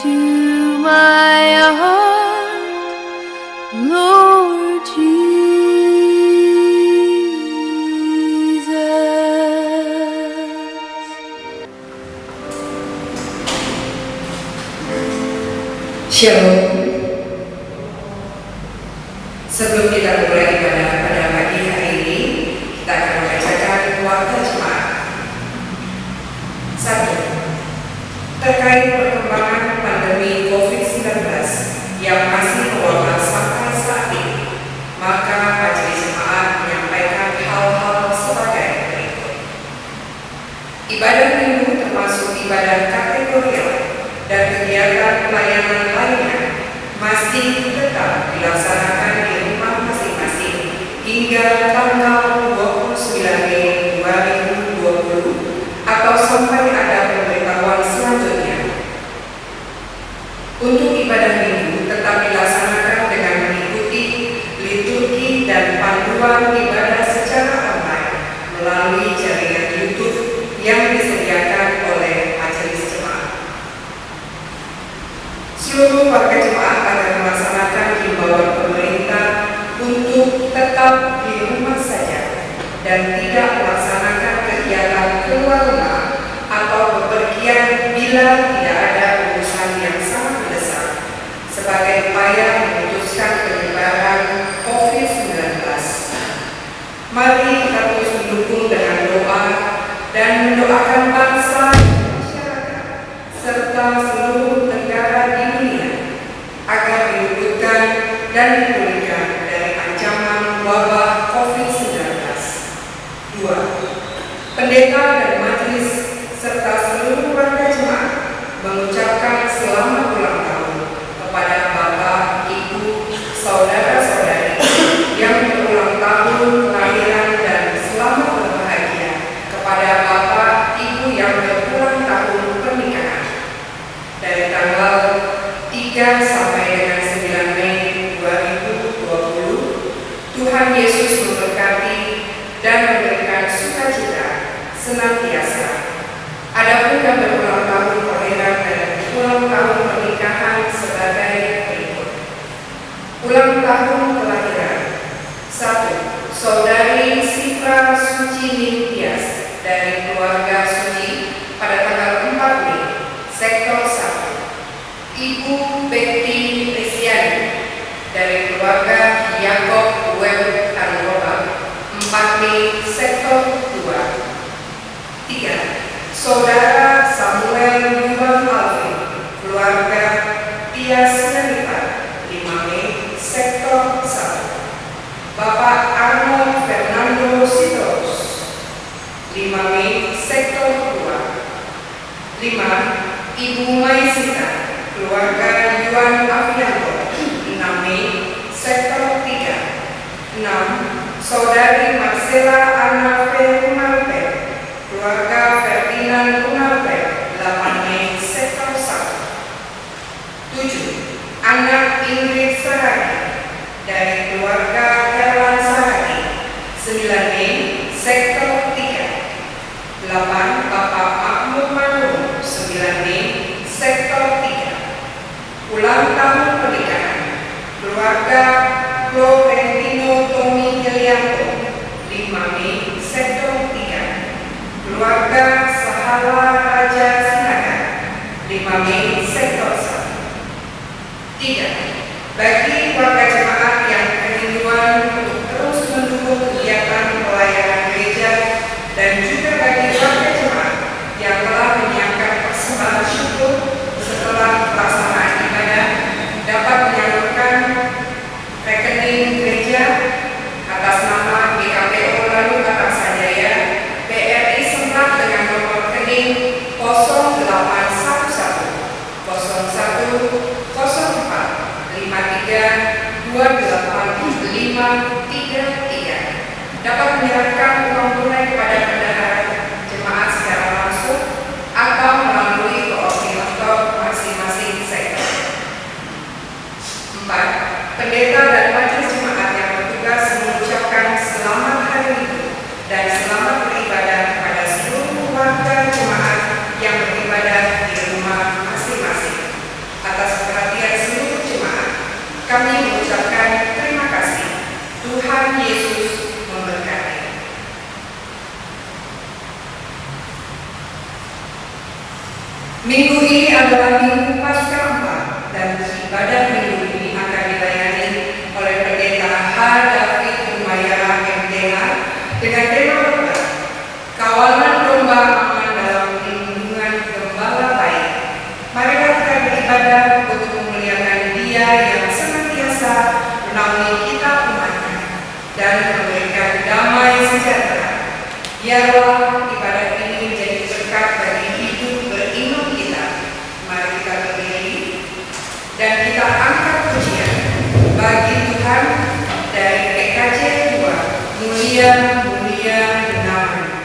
into my heart, Lord Jesus. Shalom. Sebelum kita mulai ibadah pada pagi hari ini, kita akan membacakan warta jemaat. 1. Terkait perkembangan pandemi COVID-19 yang masih mewabah sampai saat ini, maka majelis jemaat menyampaikan hal-hal sebagai berikut. Ibadah minggu termasuk ibadah kategorial dan kegiatan pelayanan lainnya masih tetap dilaksanakan di rumah masing-masing hingga tanggal 29 Mei 2020 atau sampai ada pemberitahuan selanjutnya. Untuk ibadah minggu tetap dilaksanakan dengan mengikuti liturgi dan panduan ibadah secara online melalui jaringan YouTube yang disediakan oleh majelis jemaat. Seluruh warga jemaat akan melaksanakan himbauan pemerintah untuk tetap di rumah saja dan tidak melaksanakan kegiatan keluar rumah atau bepergian bila tidak ada urusan yang sangat mendesak sebagai upaya memutuskan penyebaran COVID-19. Mari kita terus mendukung dengan doa dan mendoakan bangsa dan masyarakat serta seluruh negara di dunia agar diluputkan dan dipulihkan dari ancaman wabah COVID-19. 2. Pendeta dan majelis serta seluruh warga jemaat mengucapkan selamat ulang tahun kepada Bapak, Ibu, saudara-saudari yang berulang tahun kelahiran dan selamat berbahagia kepada Bapak, Ibu yang berulang tahun pernikahan. Dari tanggal 3 sampai dengan 9 Mei 2020, Tuhan Yesus memberkati dan memberikan sukacita senantiasa. Adapun yang berulang tahun kelahiran dan ulang tahun pernikahan sebagai berikut. Ulang tahun kelahiran: 1. Saudari Sifra Suci Ningtyas dari keluarga Suci pada tanggal 4 Mei, sektor 1. Ibu Betty Resiani dari keluarga Yakob Web Aruba, 4 Mei, sektor 2. 3. Saudara Samuel Yuban Alvin, keluarga Tias Yanita, 5 Mei, sektor 1. Bapak Arno Fernando Sitorus, 5 Mei, sektor 2. 5. Ibu Maisita, keluarga Yuan Afianto, 6 Mei, sektor 3. 6. Saudari Marcela Anna Ferunalpe, keluarga Ferdinand Unalpe, 8 Mei, sektor 1. 7. Anak Ingrid Sahari dari keluarga Herlan Sahari, 9 Mei, sektor 3. 8. Bapak Mahmud Manung, 9 Mei, sektor 3. Ulang tahun pernikahan keluarga Florentino Tommy Helianto, 5 Mei, sektor 3. Keluarga Sahala Raja Sinaga, 5 Mei, sektor 1. 3. Bagi warga jemaat yang kerinduan untuk terus mendukung kegiatan pelayanan gereja dan juga bagi warga jemaat yang telah menyiapkan persembahan syukur setelah pelaksanaan ibadah dapat menyalurkan rekening gereja atas nama GKPO Lalu Kata Sanjaya BRI Sempat dengan nomor rekening 0811 01 04 53 Minggu ini adalah Minggu Paskah dan ibadah minggu ini akan dilayani oleh Pendeta H. David Humayara MTH dengan tema berkat Kawalan Domba Aman dalam Lindungan Gembala Baik. Marilah kita beribadah untuk memuliakan Dia yang senantiasa menaungi kita umatnya dan memberikan damai sejahtera. Biarlah ibadah ini menjadi berkat bagi hidup beriman kita. Mari kita berdiri dan kita angkat pujian bagi Tuhan dari PKJ 2, mulia mulia nama-Nya.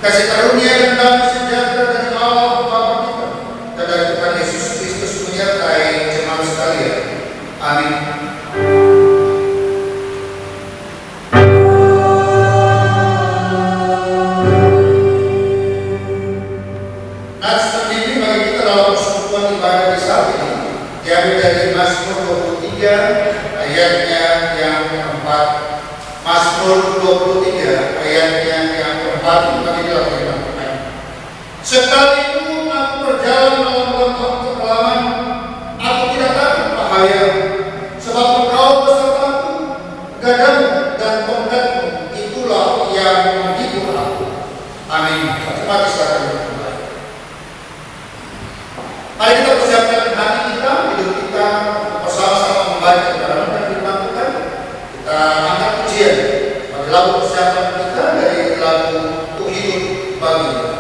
Kasih karunia dan damai sejahtera dari Allah Bapa kita dan dari Tuhan Yesus Kristus menyertai jemaat sekalian. Amin. Nats terbimbing bagi kita dalam persekutuan ibadah di saat ini diambil dari Mazmur 23 ayatnya yang keempat. Mazmur 23 ayatnya yang keempat. Sekalipun aku berjalan dalam lembah kekelaman, aku tidak takut bahaya, sebab Engkau besertaku, gadamu dan tongkatmu itulah yang menghibur aku. Amin. Mari kita Mari kita persiapkan hati kita, hidup kita, bersama-sama membaca dalam firman Tuhan. Kita angkat pujian bagi lagu persiapan kita dari lagu Untuk Hidup Bagimu.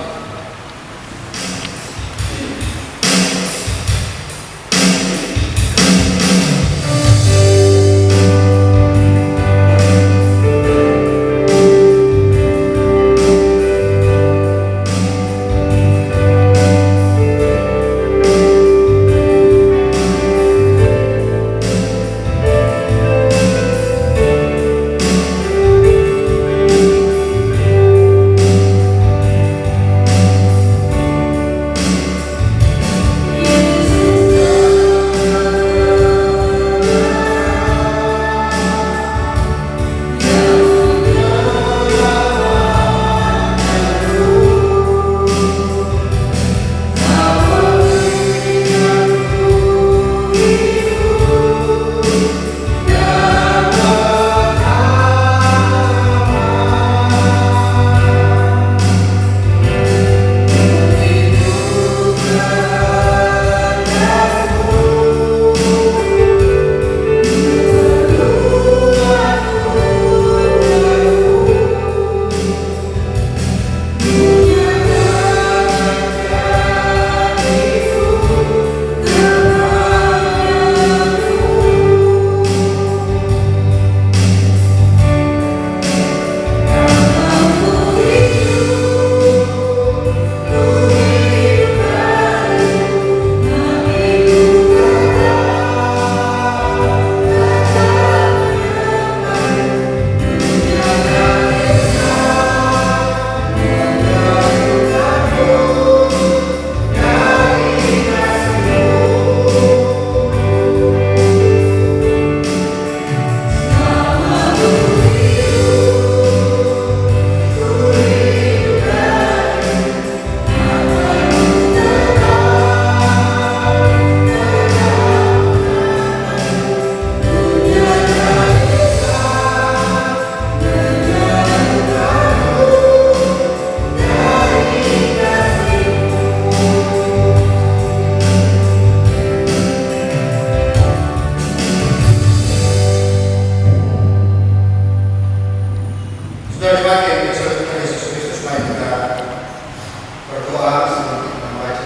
Bapa sebelum kita membaca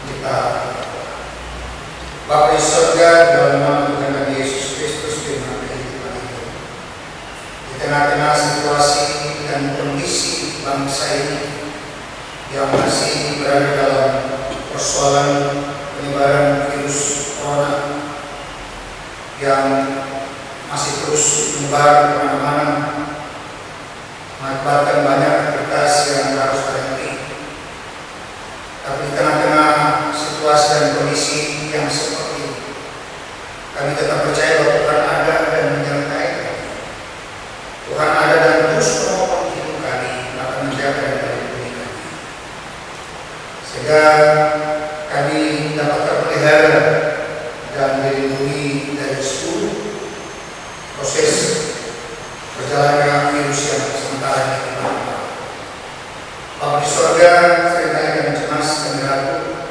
kita. Bapa di surga, dalam nama Tuhan kami Yesus Kristus, firman kehidupan itu. Di tengah-tengah situasi dan kondisi bangsa ini yang masih berada dalam persoalan penyebaran virus corona yang masih terus menyebar kemana-mana, mengakibatkan banyak aktivitas yang harus berhenti. Tapi di tengah-tengah situasi dan kondisi yang seperti ini, kami tetap percaya bahwa Tuhan ada dan menyertai kami. Tuhan ada dan terus menopang hidup kami, akan menjaga dan melindungi kami, sehingga kami dapat terpelihara dan dilindungi dari seluruh proses berjalannya virus yang sementara ini. Bapa di surga, seringkali kami cemas dan ragu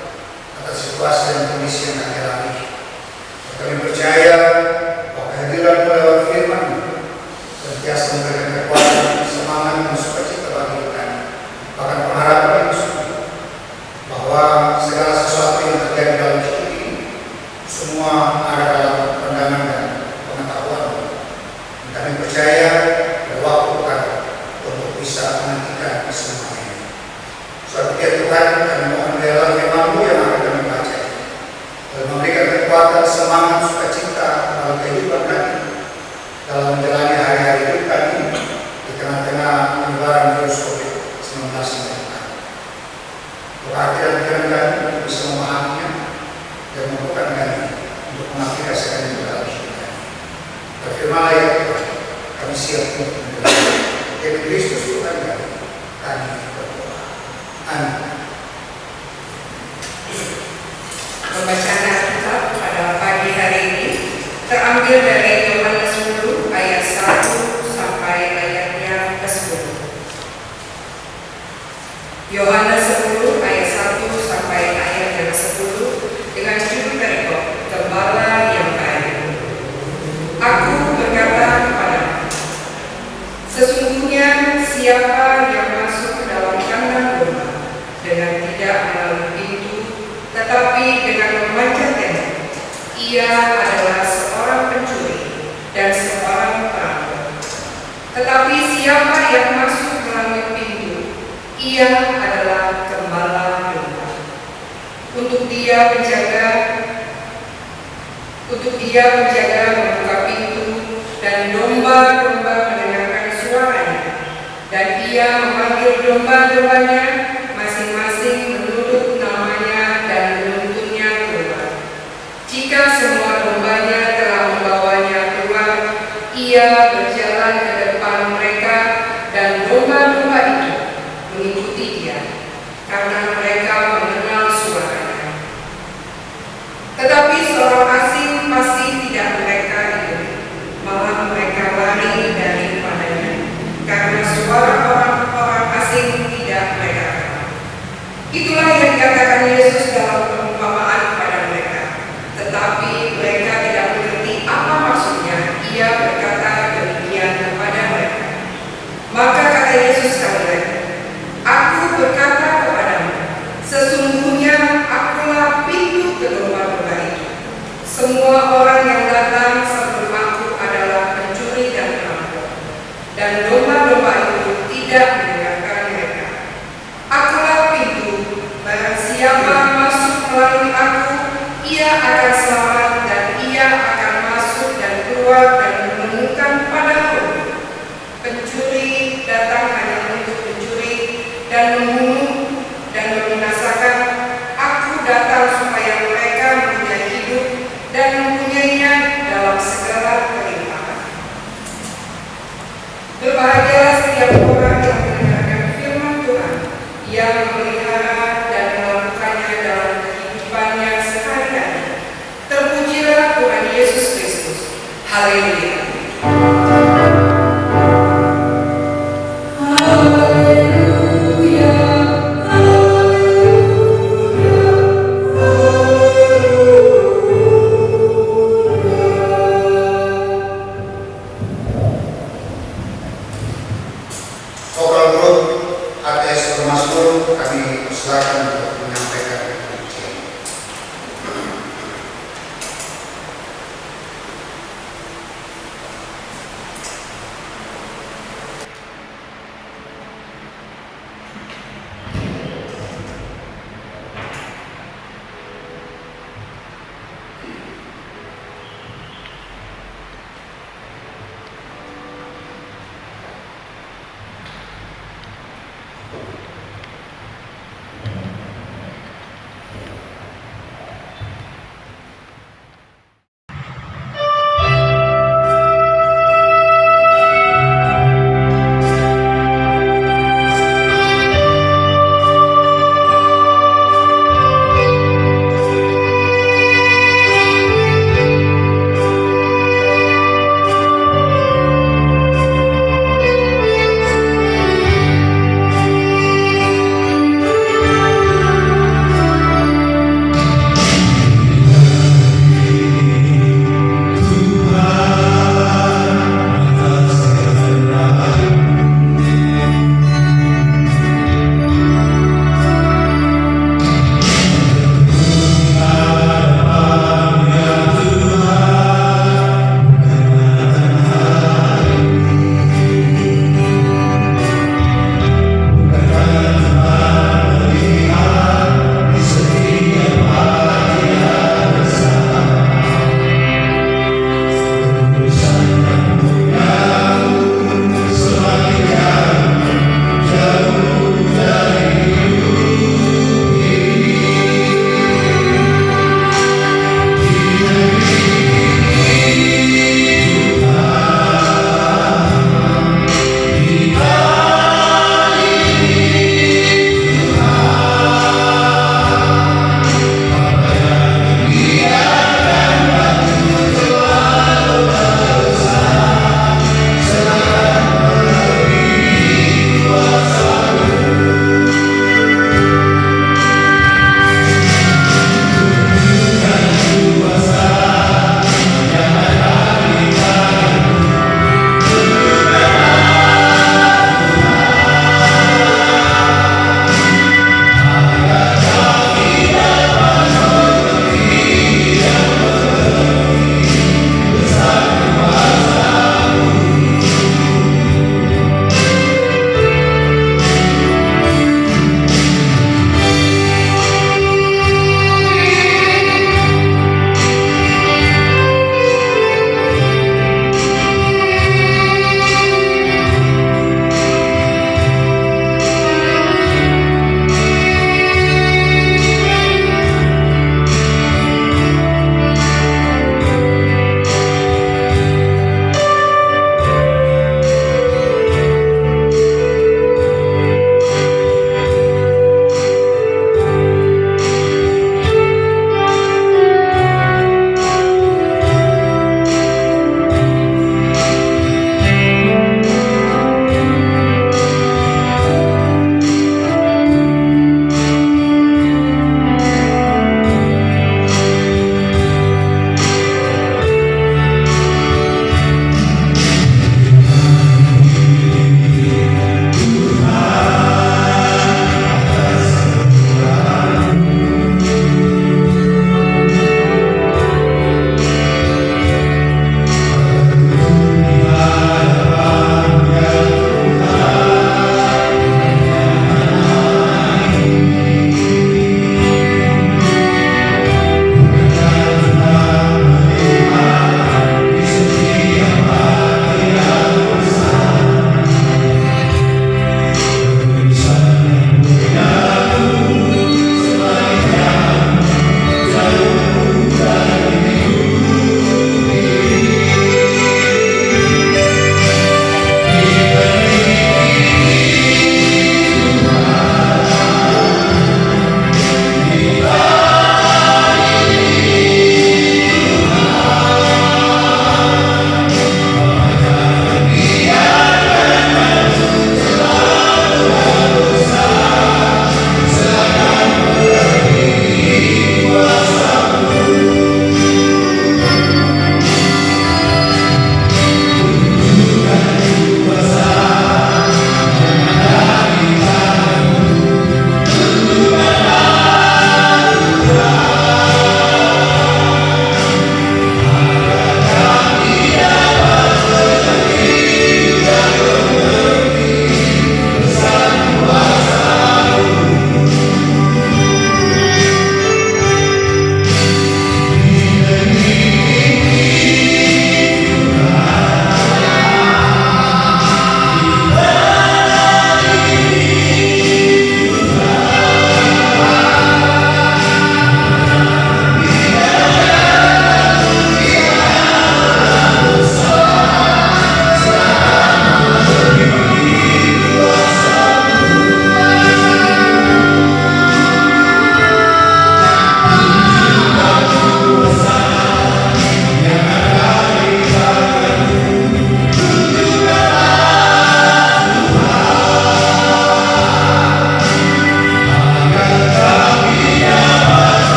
atas situasi dan kondisi yang kami alami. Kami percaya bahwa kehadiran lewat firman senantiasa memberikan kekuatan, semangat, dan sukacita bagi kami. Bahkan pengharapan yang sungguh bahwa segala sesuatu yang terjadi dalam hidup ini semua ada dalam pandangan dan pengetahuan. Dan kami percaya bahwa waktu Tuhan untuk bisa menghentikan semuanya. Suatu Tuhan, kami mohon biarlah firman-Mu yang akan kami baca dan memberikan kekuatan, semangat, sukacita dalam kehidupan kami, dalam menjalani hari-hari hidup kami di tengah-tengah penyebaran virus COVID-19 ini. Berarti dan pikiran kami untuk bisa memahaminya dan membuka kami untuk mengaplikasikan itu dalam hidup kami. Berfirmanlah ya Tuhan, kami siap untuk mendengar. Demi Kristus Tuhan kami berdoa. Amin. Pembacaan Alkitab pada pagi hari ini terambil dari Yohanes 10 ayat 1 sampai ayatnya ke-10. Yohanes 10 ayat 1 sampai ayatnya ke-10 dengan judul perikop Gembala yang Baik. Aku berkata kepadamu, sesungguhnya siapa yang masuk ke dalam kandang domba dengan tidak melalui pintu, tetapi dengan memanjat tembok, ia adalah seorang pencuri dan seorang perampok. Tetapi siapa yang masuk melalui pintu, ia adalah gembala domba. Untuk dia menjaga membuka pintu, dan domba-domba mendengarkan suaranya, dan ia memanggil domba-dombanya masing-masing menurut namanya dan menuntunnya keluar. Jika semua dombanya telah membawanya keluar, ia berjalan ke depan mereka, dan domba-domba itu mengikuti dia, karena mereka mengenal suaranya. Tetapi seorang asing pasti tidak mereka ikuti, malah mereka lari daripadanya, karena suara orang-orang asing tidak mereka kenal. Itulah yang dikatakan Yesus dalam perumpamaan kepada mereka. Tetapi mereka tidak mengerti apa maksudnya ia berkata demikian kepada mereka. Maka kata Yesus sekali lagi, aku berkata kepadamu, sesungguhnya akulah pintu ke domba-domba itu. Semua orang yang datang sebelum aku adalah pencuri dan perampok, dan domba-domba itu tidak mendengarkan mereka. Akulah pintu, barang siapa masuk melalui aku, ia akan selamat, dan ia akan masuk dan keluar dan menemukan padang rumput. Pencuri datang hanya untuk mencuri dan membunuh dan membinasakan. Aku datang supaya mereka mempunyai hidup dan mempunyainya dalam segala kelimpahan. Berbahagialah setiap orang yang mendengarkan firman Tuhan, yang memelihara dan melakukannya dalam kehidupannya sehari-hari. Terpujilah Tuhan Yesus Kristus. Haleluya. Vokal grup ATS Bermasmur langsung kami persilakan untuk menyampaikan pengajian.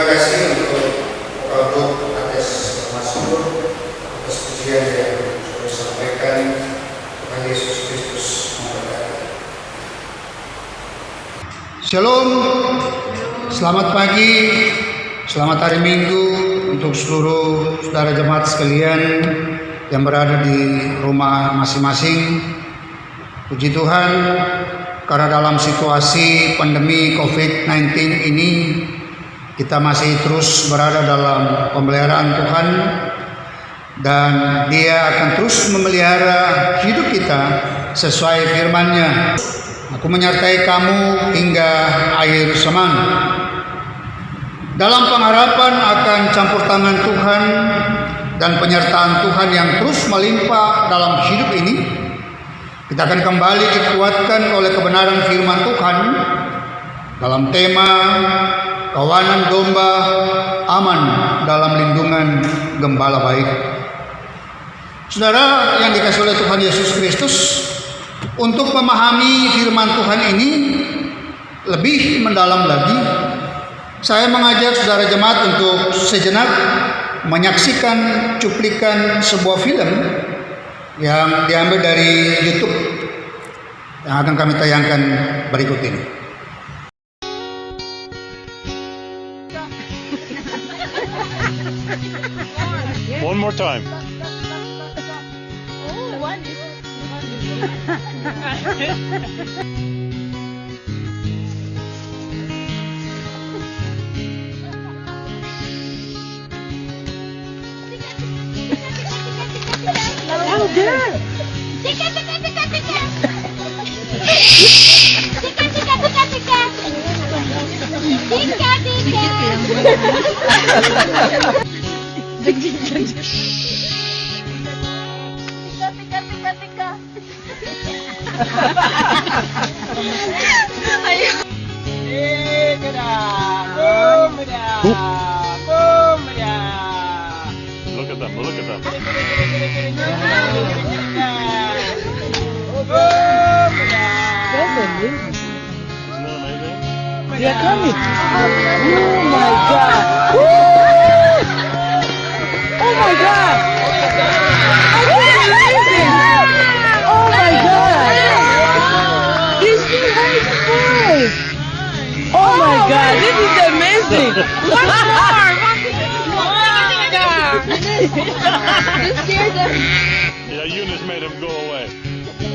Terima kasih untuk Pak atas Mazmur, atas pujian yang sudah disampaikan. Tuhan Yesus Kristus memberkati. Shalom, selamat pagi, selamat hari Minggu untuk seluruh saudara jemaat sekalian yang berada di rumah masing-masing. Puji Tuhan, karena dalam situasi pandemi COVID-19 ini kita masih terus berada dalam pemeliharaan Tuhan, dan Dia akan terus memelihara hidup kita sesuai firman-Nya. Aku menyertai kamu hingga akhir zaman. Dalam pengharapan akan campur tangan Tuhan dan penyertaan Tuhan yang terus melimpah dalam hidup ini, kita akan kembali dikuatkan oleh kebenaran firman Tuhan dalam tema kawanan domba aman dalam lindungan gembala baik. Saudara yang dikasihi oleh Tuhan Yesus Kristus, untuk memahami firman Tuhan ini lebih mendalam lagi, saya mengajak saudara jemaat untuk sejenak menyaksikan cuplikan sebuah film yang diambil dari YouTube yang akan kami tayangkan berikut ini. One more time. Oh, one is. Oh, good. Tika, tika, tika, tika. Tika, tika, tika, tika. Tika, tika. Tika. Ayo. Look at them. Look at them. Isn't that amazing? They are coming. Oh my God. Woo! Oh my God. This is amazing. Oh my God. This is amazing. Oh my God. This is amazing. One more. You scared them. Yeah, Eunice made him go away.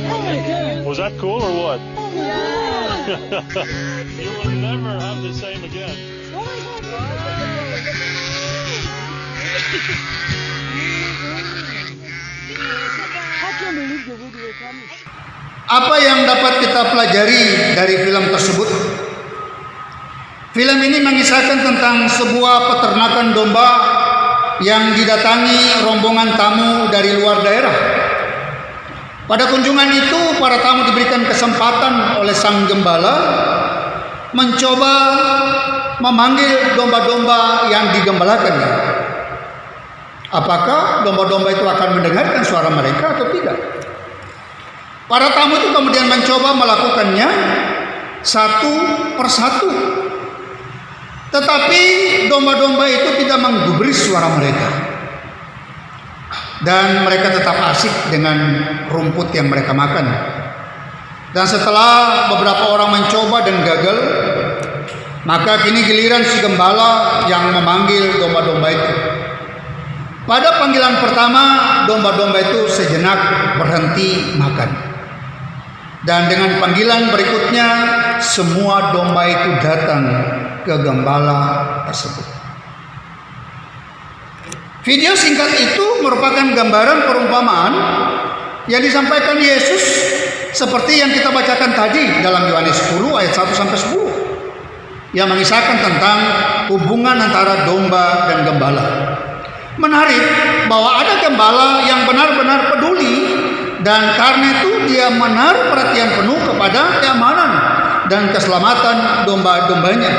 Oh my God. Was that cool or what? Yeah. You will never have the same again. Oh my God. I can't believe the video coming. Apa yang dapat kita pelajari dari film tersebut? Film ini mengisahkan tentang sebuah peternakan domba yang didatangi rombongan tamu dari luar daerah. Pada kunjungan itu, para tamu diberikan kesempatan oleh sang gembala mencoba memanggil domba-domba yang digembalakannya. Apakah domba-domba itu akan mendengarkan suara mereka atau tidak? Para tamu itu kemudian mencoba melakukannya satu persatu. Tetapi domba-domba itu tidak menggubris suara mereka. Dan mereka tetap asik dengan rumput yang mereka makan. Dan setelah beberapa orang mencoba dan gagal, maka kini giliran si gembala yang memanggil domba-domba itu. Pada panggilan pertama, domba-domba itu sejenak berhenti makan. Dan dengan panggilan berikutnya, semua domba itu datang ke gembala tersebut. Video singkat itu merupakan gambaran perumpamaan yang disampaikan Yesus seperti yang kita bacakan tadi dalam Yohanes 10 ayat 1 sampai 10 yang mengisahkan tentang hubungan antara domba dan gembala. Menarik bahwa ada gembala yang benar-benar peduli, dan karena itu dia menaruh perhatian penuh kepada keamanan dan keselamatan domba-dombanya.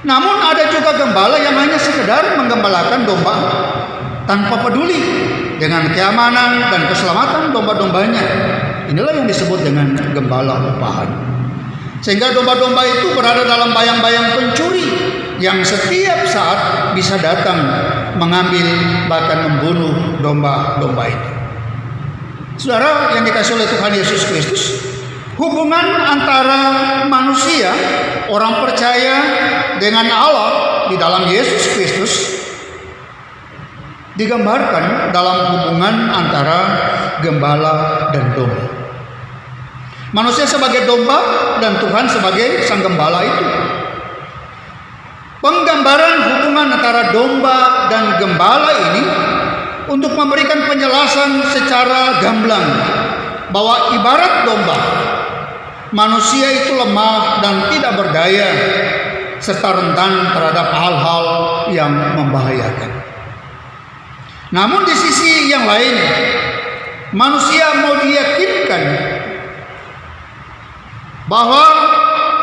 Namun ada juga gembala yang hanya sekedar menggembalakan domba tanpa peduli dengan keamanan dan keselamatan domba-dombanya. Inilah yang disebut dengan gembala upahan. Sehingga domba-domba itu berada dalam bayang-bayang pencuri yang setiap saat bisa datang mengambil bahkan membunuh domba-domba itu. Saudara yang dikasih oleh Tuhan Yesus Kristus, hubungan antara manusia, orang percaya dengan Allah di dalam Yesus Kristus digambarkan dalam hubungan antara gembala dan domba. Manusia sebagai domba dan Tuhan sebagai sang gembala itu. Penggambaran hubungan antara domba dan gembala ini untuk memberikan penjelasan secara gamblang bahwa ibarat domba, manusia itu lemah dan tidak berdaya serta rentan terhadap hal-hal yang membahayakan. Namun di sisi yang lain, manusia mau diyakinkan bahwa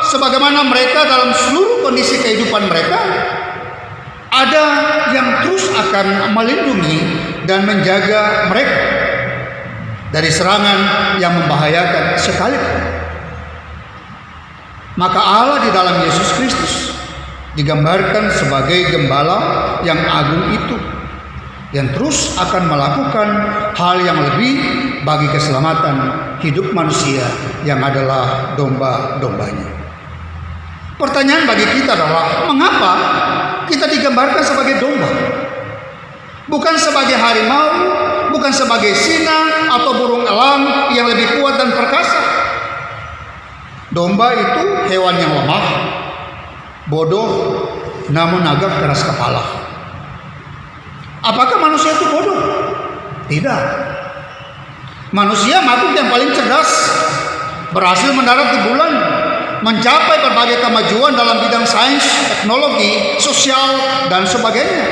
sebagaimana mereka dalam seluruh kondisi kehidupan mereka, ada yang terus akan melindungi dan menjaga mereka dari serangan yang membahayakan sekalipun. Maka Allah di dalam Yesus Kristus digambarkan sebagai gembala yang agung itu, yang terus akan melakukan hal yang lebih bagi keselamatan hidup manusia yang adalah domba-dombanya. Pertanyaan bagi kita adalah, mengapa kita digambarkan sebagai domba? Bukan sebagai harimau, bukan sebagai singa atau burung elang yang lebih kuat dan perkasa. Domba itu hewan yang lemah, bodoh, namun agak keras kepala. Apakah manusia itu bodoh? Tidak. Manusia makhluk yang paling cerdas, berhasil mendarat di bulan, mencapai berbagai kemajuan dalam bidang sains, teknologi, sosial, dan sebagainya.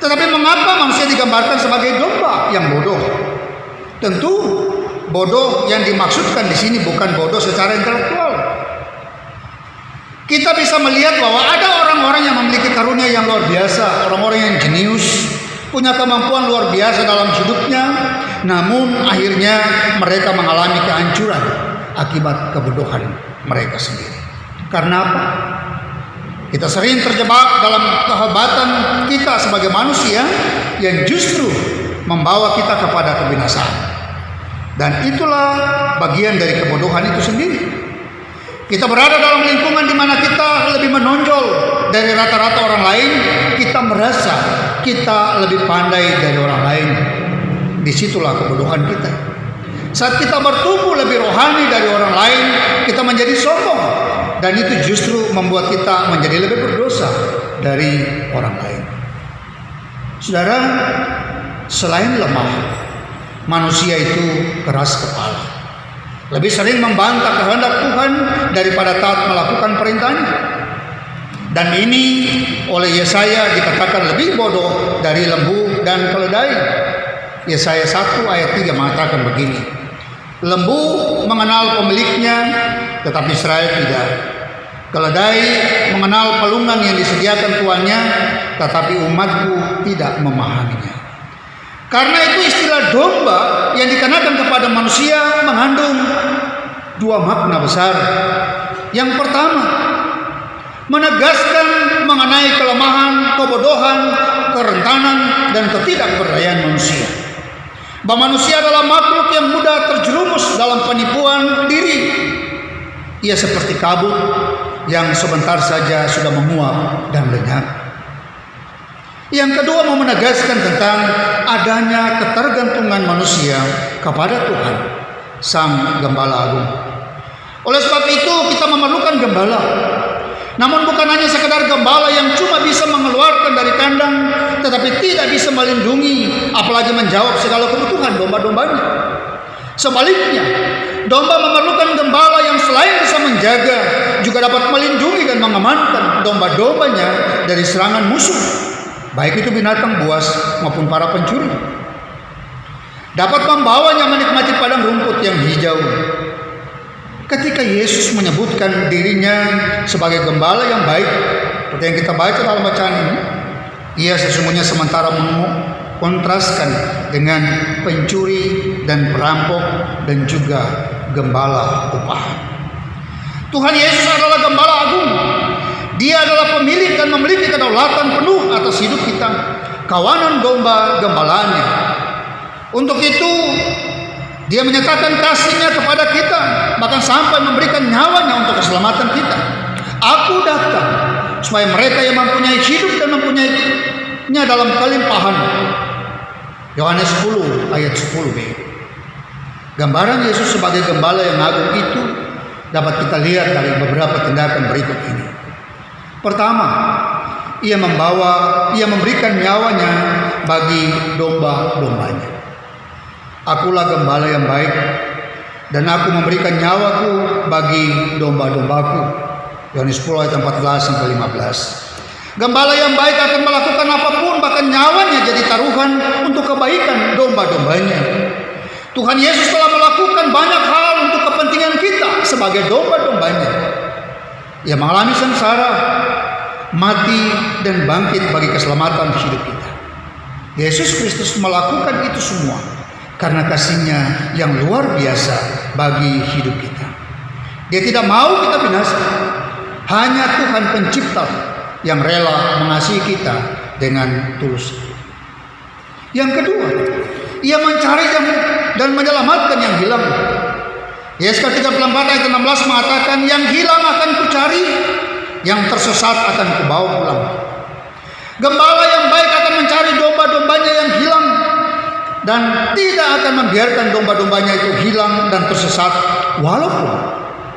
Tetapi mengapa manusia digambarkan sebagai domba yang bodoh? Tentu bodoh yang dimaksudkan di sini bukan bodoh secara intelektual. Kita bisa melihat bahwa ada orang-orang yang memiliki karunia yang luar biasa, orang-orang yang jenius, punya kemampuan luar biasa dalam hidupnya, namun akhirnya mereka mengalami kehancuran akibat kebodohan mereka sendiri. Karena apa? Kita sering terjebak dalam kehebatan kita sebagai manusia yang justru membawa kita kepada kebinasaan. Dan itulah bagian dari kebodohan itu sendiri. Kita berada dalam lingkungan di mana kita lebih menonjol dari rata-rata orang lain. Kita merasa kita lebih pandai dari orang lain. Disitulah kebodohan kita. Saat kita bertumbuh lebih rohani dari orang lain, kita menjadi sombong. Dan itu justru membuat kita menjadi lebih berdosa dari orang lain. Saudara, selain lemah, manusia itu keras kepala. Lebih sering membantah kehendak Tuhan daripada taat melakukan perintahnya. Dan ini oleh Yesaya dikatakan lebih bodoh dari lembu dan keledai. Yesaya 1 ayat 3 mengatakan begini, lembu mengenal pemiliknya, tetapi Israel tidak. Keledai mengenal palungan yang disediakan tuannya, tetapi umatku tidak memahaminya. Karena itu istilah domba yang dikenakan kepada manusia mengandung dua makna besar. Yang pertama, menegaskan mengenai kelemahan, kebodohan, kerentanan, dan ketidakberdayaan manusia. Bahwa manusia adalah makhluk yang mudah terjerumus dalam penipuan diri. Ia seperti kabut yang sebentar saja sudah menguap dan lenyap. Yang kedua, mau menegaskan tentang adanya ketergantungan manusia kepada Tuhan, Sang Gembala Agung. Oleh sebab itu kita memerlukan gembala. Namun bukan hanya sekedar gembala yang cuma bisa mengeluarkan dari kandang, tetapi tidak bisa melindungi, apalagi menjawab segala kebutuhan domba-dombanya. Sebaliknya, domba memerlukan gembala yang selain bisa menjaga, juga dapat melindungi dan mengamankan domba-dombanya dari serangan musuh, baik itu binatang buas maupun para pencuri. Dapat membawanya menikmati padang rumput yang hijau. Ketika Yesus menyebutkan dirinya sebagai gembala yang baik, seperti yang kita baca dalam bacaan ini, ia sesungguhnya sementara mengontraskan dengan pencuri dan perampok dan juga gembala upahan. Tuhan Yesus adalah gembala agung. Dia adalah pemilik dan memiliki kedaulatan penuh atas hidup kita, kawanan domba gembalaannya. Untuk itu Dia menyatakan kasih-Nya kepada kita, bahkan sampai memberikan nyawanya untuk keselamatan kita. Aku datang supaya mereka yang mempunyai hidup dan mempunyainya dalam kelimpahan. Yohanes 10 ayat 10b. Gambaran Yesus sebagai gembala yang agung itu dapat kita lihat dari beberapa tindakan berikut ini. Pertama, Ia memberikan nyawanya bagi domba-dombanya. Akulah gembala yang baik, dan aku memberikan nyawaku bagi domba-dombaku. Yohanes 10 ayat 14 sampai 15. Gembala yang baik akan melakukan apapun, bahkan nyawanya jadi taruhan untuk kebaikan domba-dombanya. Tuhan Yesus telah melakukan banyak hal untuk kepentingan kita sebagai domba-dombanya. Ia mengalami sengsara, mati, dan bangkit bagi keselamatan hidup kita. Yesus Kristus melakukan itu semua karena kasih-Nya yang luar biasa bagi hidup kita. Dia tidak mau kita binasa. Hanya Tuhan Pencipta yang rela mengasihi kita dengan tulus. Yang kedua, Ia mencari dan menyelamatkan yang hilang. Yesaya 34 ayat 16 mengatakan, yang hilang akan kucari, yang tersesat akan kubawa pulang. Gembala yang baik akan mencari domba-dombanya yang hilang, dan tidak akan membiarkan domba-dombanya itu hilang dan tersesat walaupun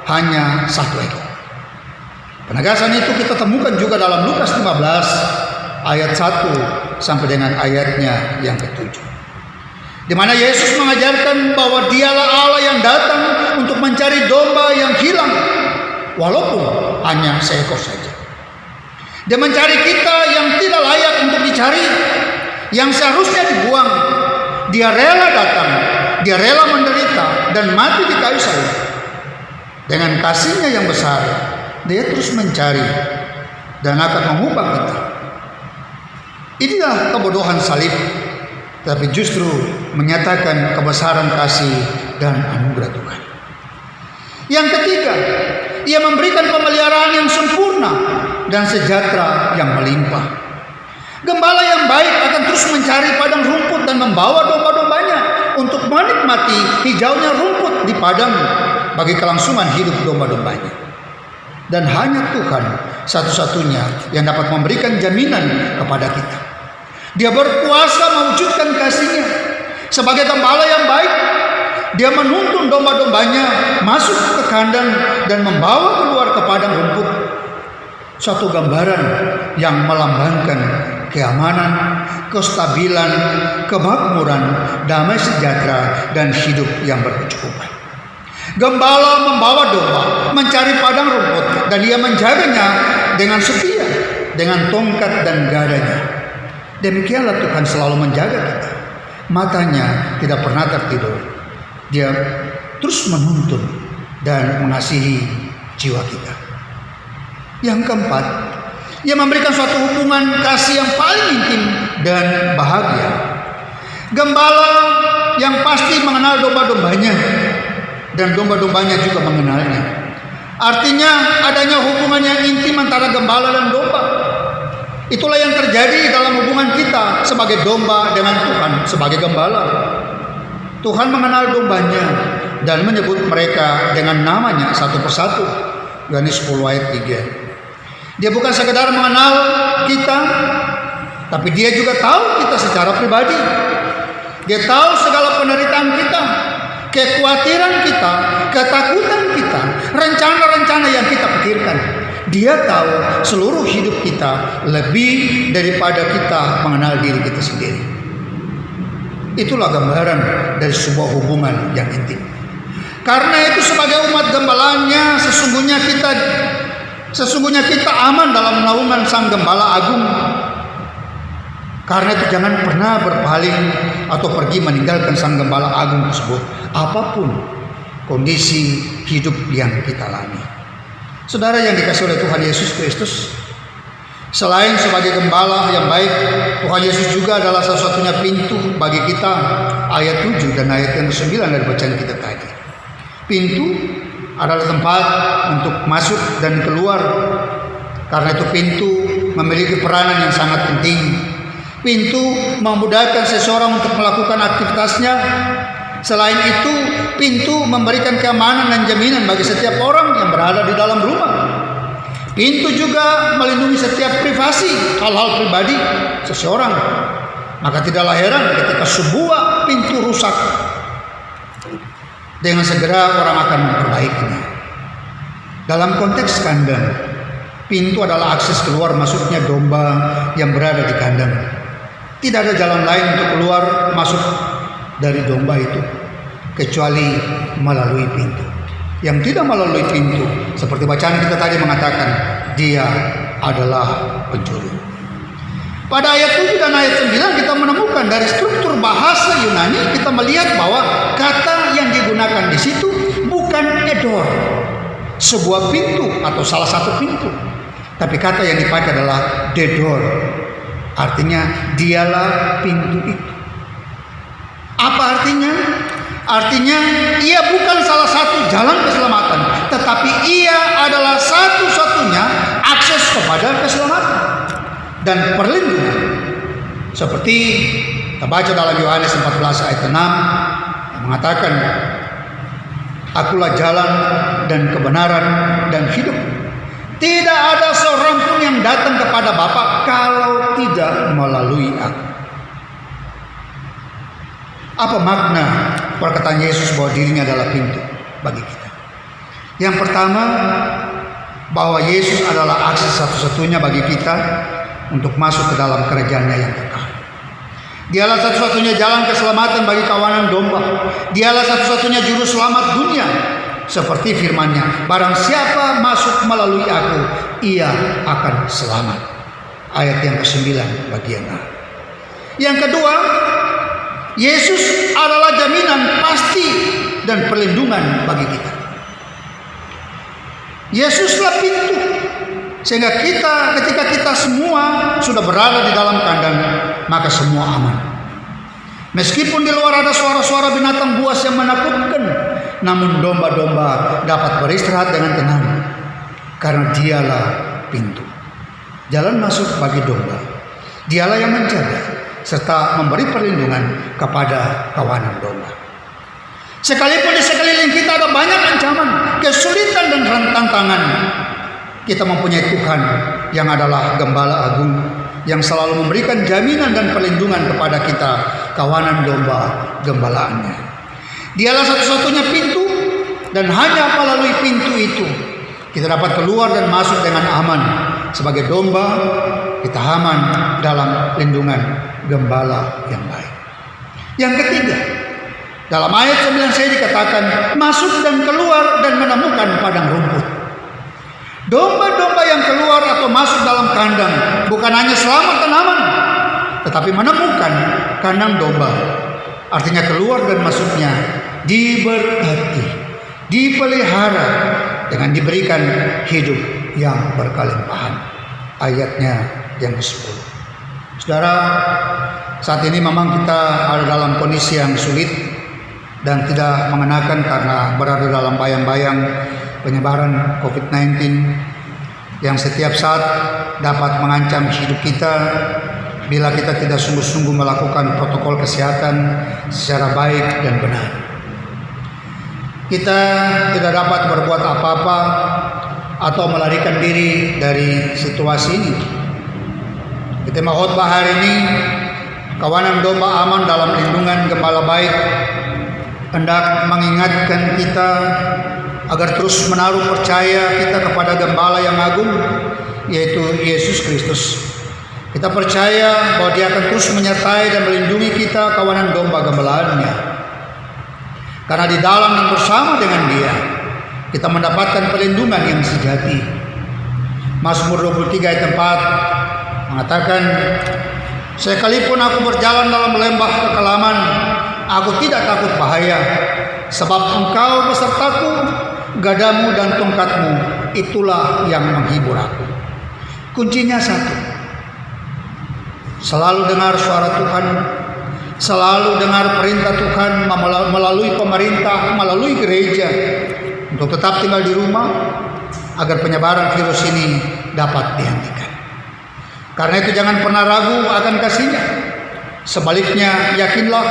hanya satu ekor. Penegasan itu kita temukan juga dalam Lukas 15 ayat 1 sampai dengan ayatnya yang ke-7, di mana Yesus mengajarkan bahwa Dialah Allah yang datang untuk mencari domba yang hilang walaupun hanya seekor saja. Dia mencari kita yang tidak layak untuk dicari, yang seharusnya dibuang. Dia rela datang, Dia rela menderita dan mati di kayu salib. Dengan kasih-Nya yang besar, Dia terus mencari dan akan mengubah kita. Inilah kebodohan salib, tapi justru menyatakan kebesaran kasih dan anugerah Tuhan. Yang ketiga, Ia memberikan pemeliharaan yang sempurna dan sejahtera yang melimpah. Gembala yang baik akan terus mencari padang rumput dan membawa domba-dombanya untuk menikmati hijaunya rumput di padang bagi kelangsungan hidup domba-dombanya. Dan hanya Tuhan satu-satunya yang dapat memberikan jaminan kepada kita. Dia berkuasa mewujudkan kasih-Nya. Sebagai gembala yang baik, Dia menuntun domba-dombanya masuk ke kandang dan membawa keluar ke padang rumput. Suatu gambaran yang melambangkan keamanan, kestabilan, kemakmuran, damai sejahtera, dan hidup yang berkecukupan. Gembala membawa domba mencari padang rumput, dan Ia menjaganya dengan setia, dengan tongkat dan gadanya. Demikianlah Tuhan selalu menjaga kita. Matanya tidak pernah tertidur. Dia terus menuntun dan mengasihi jiwa kita. Yang keempat, Ia memberikan suatu hubungan kasih yang paling intim dan bahagia. Gembala yang pasti mengenal domba-dombanya, dan domba-dombanya juga mengenalnya. Artinya adanya hubungan yang intim antara gembala dan domba. Itulah yang terjadi dalam hubungan kita sebagai domba dengan Tuhan sebagai gembala. Tuhan mengenal dombanya dan menyebut mereka dengan namanya satu persatu. Yohanes 10 ayat 3. Dia bukan sekedar mengenal kita, tapi Dia juga tahu kita secara pribadi. Dia tahu segala penderitaan kita, kekhawatiran kita, ketakutan kita, rencana-rencana yang kita pikirkan. Dia tahu seluruh hidup kita lebih daripada kita mengenal diri kita sendiri. Itulah gambaran dari sebuah hubungan yang intim. Karena itu sebagai umat gembalanya, sesungguhnya kita aman dalam naungan Sang Gembala Agung. Karena itu jangan pernah berpaling atau pergi meninggalkan Sang Gembala Agung tersebut, apapun kondisi hidup yang kita alami. Saudara yang dikasihi oleh Tuhan Yesus Kristus, selain sebagai gembala yang baik, Tuhan Yesus juga adalah satu-satunya pintu bagi kita. Ayat 7 dan ayat yang ke-9 dari bacaan kita tadi. Pintu adalah tempat untuk masuk dan keluar Karena itu pintu memiliki peranan yang sangat penting. Pintu memudahkan seseorang untuk melakukan aktivitasnya. Selain itu, pintu memberikan keamanan dan jaminan bagi setiap orang yang berada di dalam rumah. Pintu juga melindungi setiap privasi, hal-hal pribadi seseorang. Maka tidaklah heran ketika sebuah pintu rusak, dengan segera orang akan memperbaikinya. Dalam konteks kandang, pintu adalah akses keluar masuknya domba yang berada di kandang. Tidak ada jalan lain untuk keluar masuk dari domba itu kecuali melalui pintu. Yang tidak melalui pintu, seperti bacaan kita tadi mengatakan, dia adalah pencuri. Pada ayat 7 dan ayat 9 kita menemukan dari struktur bahasa Yunani, kita melihat bahwa kata yang digunakan di situ bukan edor, sebuah pintu atau salah satu pintu, tapi kata yang dipakai adalah dedor, artinya dialah pintu itu. Apa artinya? Artinya ia bukan salah satu jalan keselamatan, tetapi ia adalah satu-satunya akses kepada keselamatan dan perlindungan. Seperti kita baca dalam Yohanes 14 ayat 6 yang mengatakan, Akulah jalan dan kebenaran dan hidup. Tidak ada seorang pun yang datang kepada Bapa kalau tidak melalui Aku. Apa makna perkataan Yesus bahwa dirinya adalah pintu bagi kita? Yang pertama, bahwa Yesus adalah akses satu-satunya bagi kita untuk masuk ke dalam kerajaan-Nya yang kekal. Dialah satu-satunya jalan keselamatan bagi kawanan domba. Dialah satu-satunya juru selamat dunia. Seperti firman-Nya, barang siapa masuk melalui Aku, ia akan selamat. Ayat yang ke-9 bagian A. Yang kedua, Yesus adalah jaminan pasti dan perlindungan bagi kita. Yesuslah pintu, sehingga ketika kita semua sudah berada di dalam kandang, maka semua aman. Meskipun di luar ada suara-suara binatang buas yang menakutkan, namun domba-domba dapat beristirahat dengan tenang, karena dialah pintu, jalan masuk bagi domba. Dialah yang menjaga serta memberi perlindungan kepada kawanan domba. Sekalipun di sekeliling kita ada banyak ancaman, kesulitan dan tantangan, kita mempunyai Tuhan yang adalah Gembala Agung, yang selalu memberikan jaminan dan perlindungan kepada kita, kawanan domba gembalaannya. Dialah satu-satunya pintu, dan hanya melalui pintu itu kita dapat keluar dan masuk dengan aman. Sebagai domba, kita aman dalam lindungan Gembala yang baik. Yang ketiga, dalam ayat 9c dikatakan masuk dan keluar dan menemukan padang rumput. Domba-domba yang keluar atau masuk dalam kandang bukan hanya selamat dan aman, tetapi menemukan kandang domba. Artinya keluar dan masuknya diberkati, dipelihara dengan diberikan hidup yang berkelimpahan. Ayatnya yang ke-10. Saudara, saat ini memang kita ada dalam kondisi yang sulit dan tidak mengenakan karena berada dalam bayang-bayang penyebaran COVID-19 yang setiap saat dapat mengancam hidup kita bila kita tidak sungguh-sungguh melakukan protokol kesehatan secara baik dan benar. Kita tidak dapat berbuat apa-apa atau melarikan diri dari situasi ini. Di tema khotbah hari ini, kawanan domba aman dalam lindungan Gembala baik, hendak mengingatkan kita agar terus menaruh percaya kita kepada Gembala yang agung, yaitu Yesus Kristus. Kita percaya bahwa Dia akan terus menyertai dan melindungi kita, kawanan domba gembalaannya. Karena di dalam dan bersama dengan Dia, kita mendapatkan perlindungan yang sejati. Mazmur 23 ayat 4 mengatakan, sekalipun aku berjalan dalam lembah kekelaman, aku tidak takut bahaya, sebab Engkau besertaku, gadamu dan tongkatmu, itulah yang menghibur aku. Kuncinya satu, selalu dengar suara Tuhan, selalu dengar perintah Tuhan melalui pemerintah, melalui gereja, untuk tetap tinggal di rumah, agar penyebaran virus ini dapat dihentikan. Karena itu jangan pernah ragu akan kasih-Nya. Sebaliknya yakinlah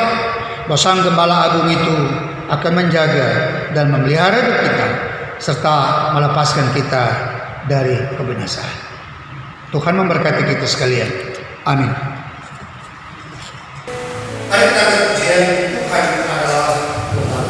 bahwa Sang Gembala Agung itu akan menjaga dan memelihara hidup kita serta melepaskan kita dari kebinasaan. Tuhan memberkati kita sekalian. Amin. Mari kita berpujian Tuhan adalah Tuhan.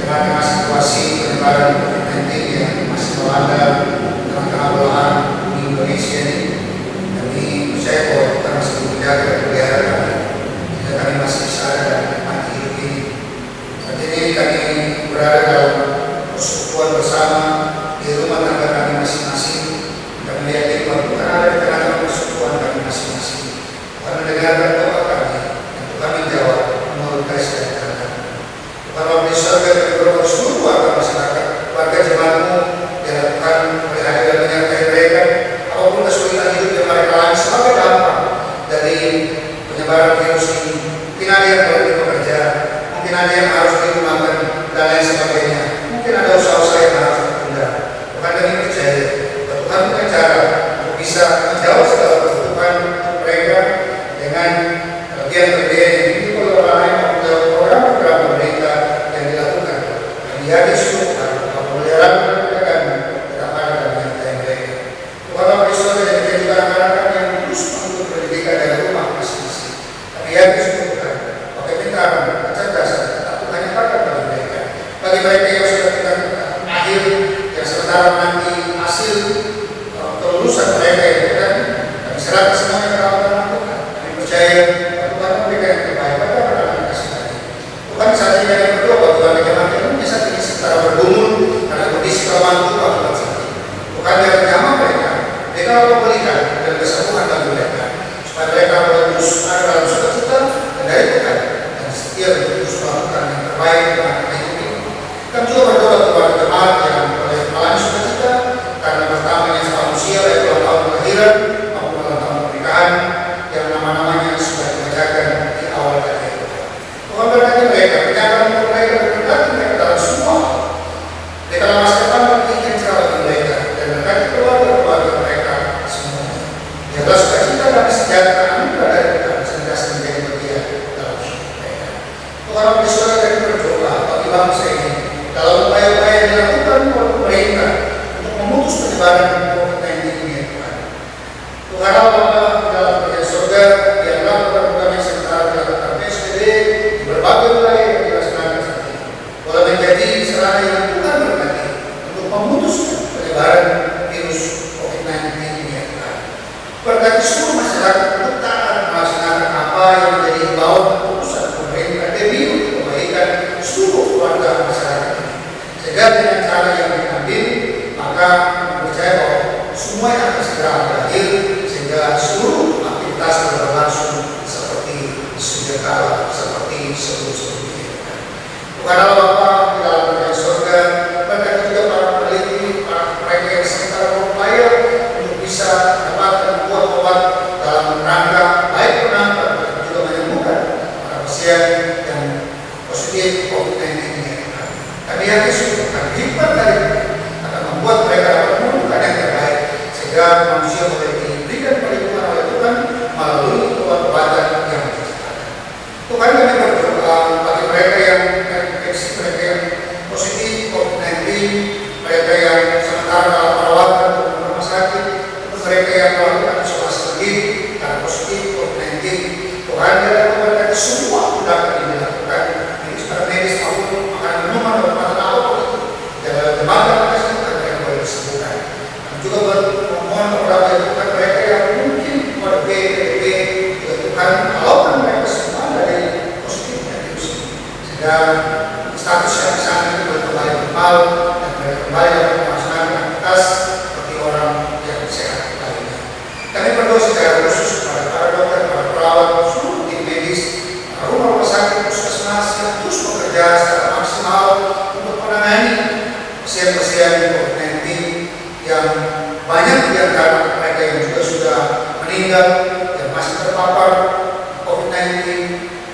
tengah-tengah situasi penyebaran COVID-19 yang masih melanda tengah-tengah belahan di Indonesia ini. Kami percaya bahwa kita masih menjaga negara kami, jika kami masih bisa ada dan menikmati hidup ini. Saat ini kami berada dalam persekutuan bersama di rumah tangga kami masing-masing. Kami yakin bahwa Tuhan ada di tengah-tengah persekutuan kami masing-masing. Tuhan mendengarkan doa kami dan Tuhan menjawab menurut kasih dan kehendak. Tuhan Allah di surga kami berdoa seluruh warga masyarakat, warga jemaatmu, biarlah Tuhan berhadir dan menyertai mereka apapun kesulitan hidup yang mereka alami sebagai dampak dari penyebaran virus ini. Mungkin ada yang perlu bekerja, mungkin ada yang harus dirumahkan dan lain sebagainya. Mungkin ada usaha-usaha yang harus ditunda. Tuhan kami percaya bahwa Tuhan punya cara untuk bisa menjawab segala kebutuhan mereka dengan kelebihan-kelebihan yang dimiliki oleh orang lain maupun program-program pemerintah yang dilakukan. Kami yakin Tuhan pemeliharaan pendidikan tetap ada dan menyertai mereka. Tuhan Allah di surga dan menjadi anak-anak yang terus menuntut pendidikan dari rumah masing-masing. Kami yakin Tuhan bahwa kepintaran, kecerdasan tetap Tuhan nyatakan bagi mereka. Bagi mereka yang sudah tingkat akhir, yang sementara nanti hasil kelulusan mereka yang bukan, kami serahkan semuanya ke dalam Tuhan. Kami percaya bahwa Tuhan memberikan yang terbaik pada anak-anak kasih tadi. Tuhan saat ini kami berdoa bahwa Tuhan menjamankan dunia saat ini secara bergumul karena kondisi kelemahan Tuhan saat ini. Tuhan yang menjamah mereka, mereka memberikan dan kesembuhan bagi mereka, supaya mereka boleh terus ada dalam sukacita dan dari Tuhan dan setia untuk terus melakukan yang terbaik untuk anak hidup ini. Kami juga berdoa kepada jemaat yang oleh mengalami sukacita karena pertamanya seorang usia baik dalam tahun kelahiran maupun dalam tahun pernikahan yang nama-namanya sudah dibacakan di awal tadi. Tuhan berkati mereka, menyatakan untuk mereka dan berkati mereka dalam semua hal. Di dalam masa depan berikan cerah bagi mereka dan berkati keluarga-keluarga mereka semuanya. Biarlah sukacita dan kesejahteraan berada di Tuhan senantiasa menjadi bagian dalam hidup mereka. Tuhan Allah di surga kami berdoa bagi bangsa ini dalam upaya-upaya yang dilakukan oleh pemerintah untuk memutus penyebaran COVID-19 ini, ya Tuhan. Tuhan Allah di dalam kerajaan surga, biarlah program yang sementara dilakukan PSBB di berbagai wilayah yang dilaksanakan saat ini boleh menjadi sarana yang Tuhan berkati untuk memutus penyebaran virus COVID-19 ini, ya Tuhan. Berkati seluruh masyarakat untuk taat melaksanakan apa yang menjadi himbauan keputusan pemerintah demi untuk kebaikan seluruh keluarga masyarakat ini. Sehingga dengan cara yang diambil, maka percaya bahwa semua yang akan segera berakhir sehingga seluruh aktivitas berlangsung seperti sedia kala, seperti sebelum-sebelumnya. Tuhan Allah Bapa di dalam kerajaan surga, berkati juga para peneliti, para mereka yang sementara berupaya untuk bisa mendapatkan obat dalam rangka baik penangkap dan juga menyembuhkan para pasien yang positif COVID-19 ini. Kami yakin Tuhan hikmat dari akan membuat mereka dapat menemukan yang terbaik sehingga manusia boleh diberikan perlindungan oleh Tuhan melalui obat-obatan yang diciptakan. Tuhan kami berdoa bagi mereka yang terinfeksi, mereka yang positif COVID-19, mereka yang sementara dalam perawatan di rumah sakit, mereka yang melakukan isolasi mandiri karena positif COVID-19. Tuhan dalam memberkati semua tindakan yang dilakukan ini secara medis maupun makanan minuman dan obat apapun itu dalam jemaat kasih Tuhan yang boleh disembuhkan. Dan juga memohon kepada Tuhan mereka yang mungkin pada PDB juga Tuhan kalaukan mereka semua dari positifnya virus ini sehingga status yang sana itu kembali normal dan mereka kembali dapat melaksanakan aktivitas seperti orang yang sehat lainnya. Kami berdoa secara khusus kepada para dokter, para perawat, seluruh tim medis, rumah sakit, puskesmas yang terus bekerja secara maksimal untuk menangani pasien-pasien COVID-19 yang banyak di antara mereka yang juga sudah meninggal, yang masih terpapar COVID-19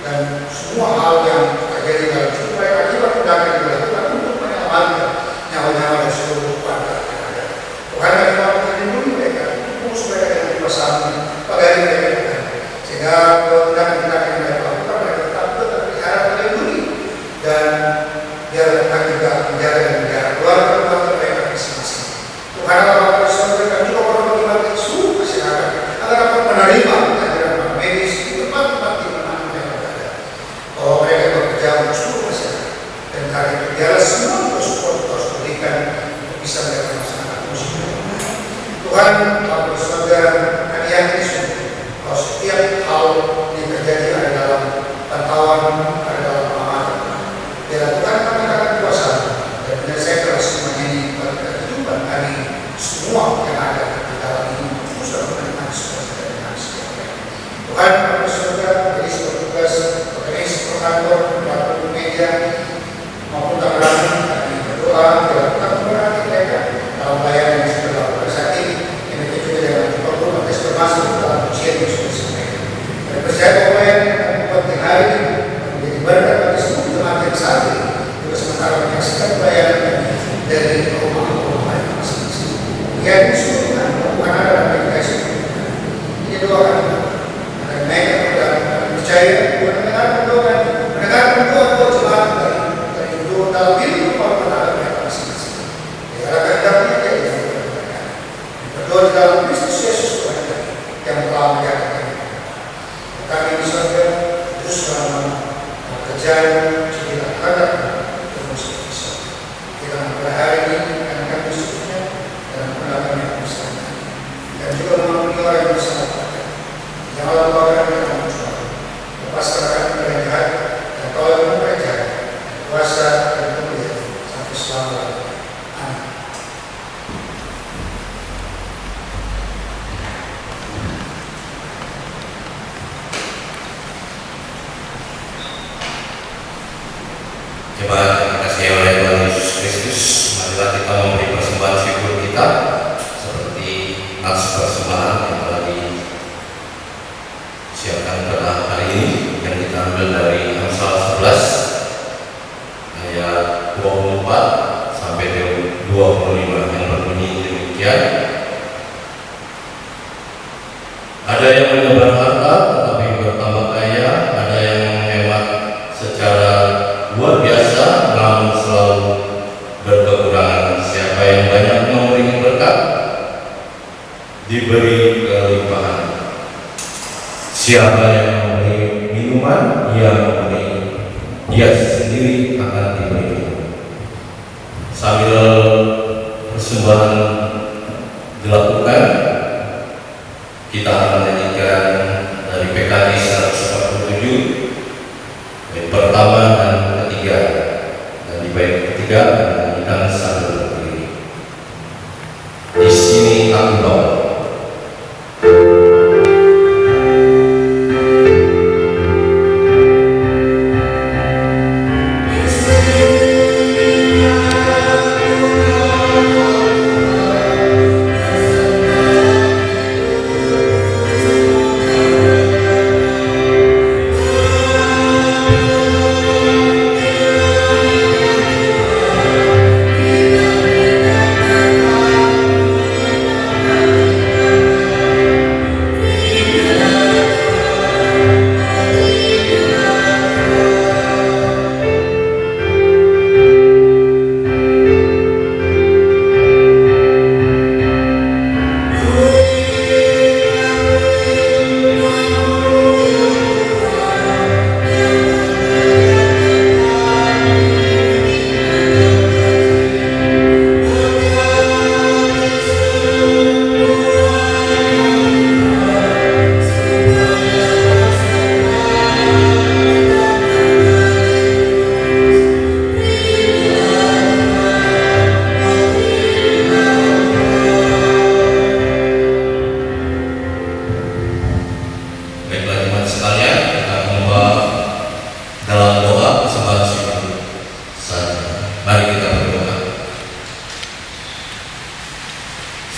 dan semua hal yang terjadi dalam hidup mereka akibat tindakan yang dilakukan untuk menyelamatkan nyawa-nyawa dan seluruh keluarga yang ada. Tuhan kami mau melindungi mereka, mengurus mereka dengan bersama, pagari mereka Tuhan, sehingga tindakan-tindakan yang mereka lakukan mereka tetap terpelihara, terlindungi dan biar Tuhan juga menjaga dan menjaga keluarga mereka masing-masing. Tuhan Allah Bapa surga kami juga perlu bagi seluruh masyarakat agar dapat menerima ajaran medis di tempat-tempat di mana mereka berada. Bahwa mereka bekerja untuk seluruh masyarakat dan karena itu biarlah semua support terus berikan untuk bisa mereka melaksanakan pelayanan kami dari rumah-rumah yang masing-masing. Ya, disuruhkan anak-anak Amerika Serikat. Ini doakan agar mereka percaya, mendengarkan doa jemaat dari doa dalam hidup para mereka masing-masing. Diharapkan kami jadi berdoa di dalam Kristus Yesus Tuhan kami yang telah menyatakan kami di surga terus selama pekerjaan kita hadap terus bisa. Kita pada hari ini akan kami bersyukurnya dan pendapat yang bersama dan juga memenuhi orang yang bersama. Janganlah lupakan kita mencoba lepaskan kami dari jahat dan kalau yang mereka kuasa dan kemuliaan sampai selama-lamanya. Amin. Jemaat terima kasih oleh Tuhan Yesus Kristus. Marilah kita memberi persembahan syukur kita seperti nats persembahan yang telah disiapkan pada hari ini yang kita ambil dari Amsal 11 ayat 24 sampai 25 yang berbunyi demikian. Ada yang menyebar harta tetapi bertambah kaya, ada yang menghemat secara luar biasa namun selalu berkekurangan. Siapa yang banyak memberi berkat diberi kelimpahan. Siapa yang memberi minuman, ia sendiri akan diberi minum. Sambil persembahan dilakukan, kita akan menyanyikan dari PKJ 147 bait pertama dan ketiga, dan di bait ketiga akan menyanyikan sambil berdiri. Di sini aku bawa.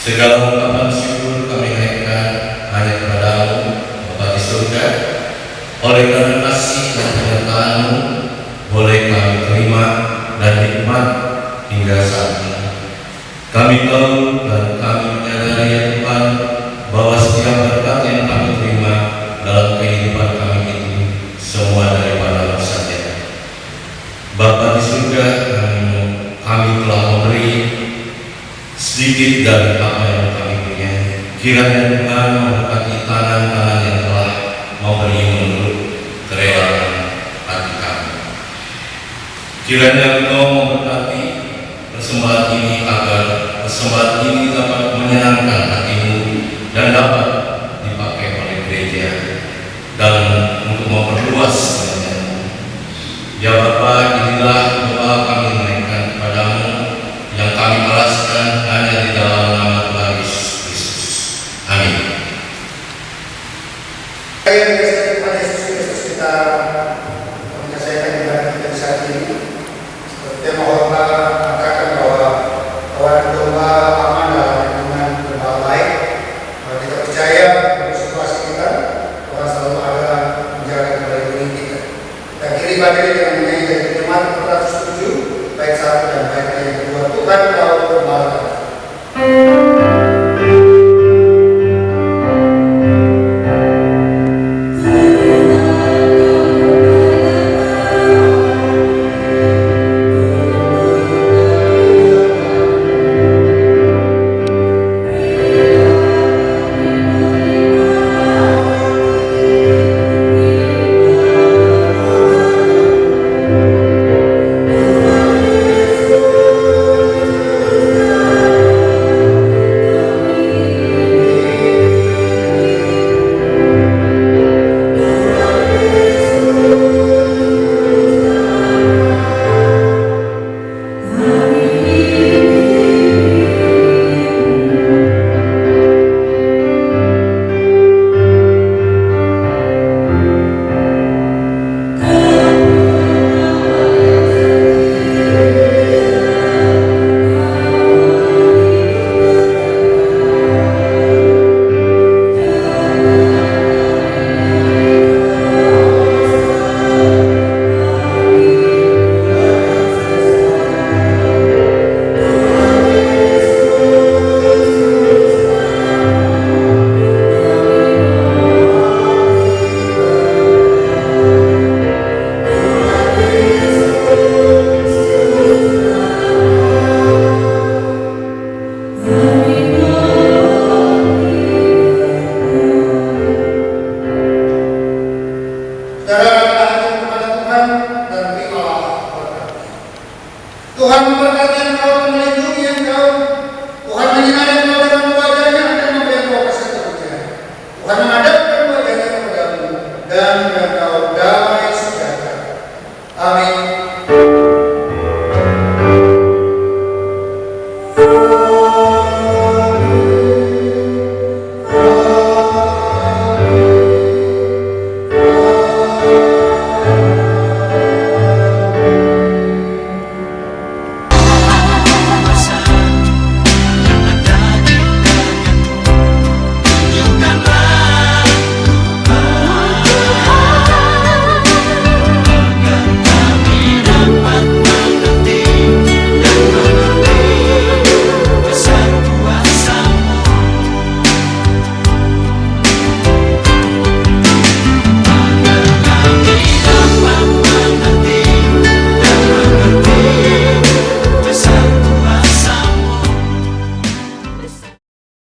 Segala ungkapan syukur kami naikkan hanya kepada-Mu, Bapa di surga. Oleh karena kasih dan penyertaan-Mu, boleh kami terima dan nikmat hingga saat ini. Kami tahu dan kami menyadari ya Tuhan, bahwa setiap berkat yang kami terima dalam kehidupan kami itu semua daripada-Mu saja. Bapa di surga, kami telah memberi sedikit dari apa yang kami punya. Kiranya Tuhan memberkati tangan-tangan yang telah memberi menurut kerelaan hati kami. Kiranya Engkau memberkati persembahan ini agar persembahan ini dapat menyenangkan hati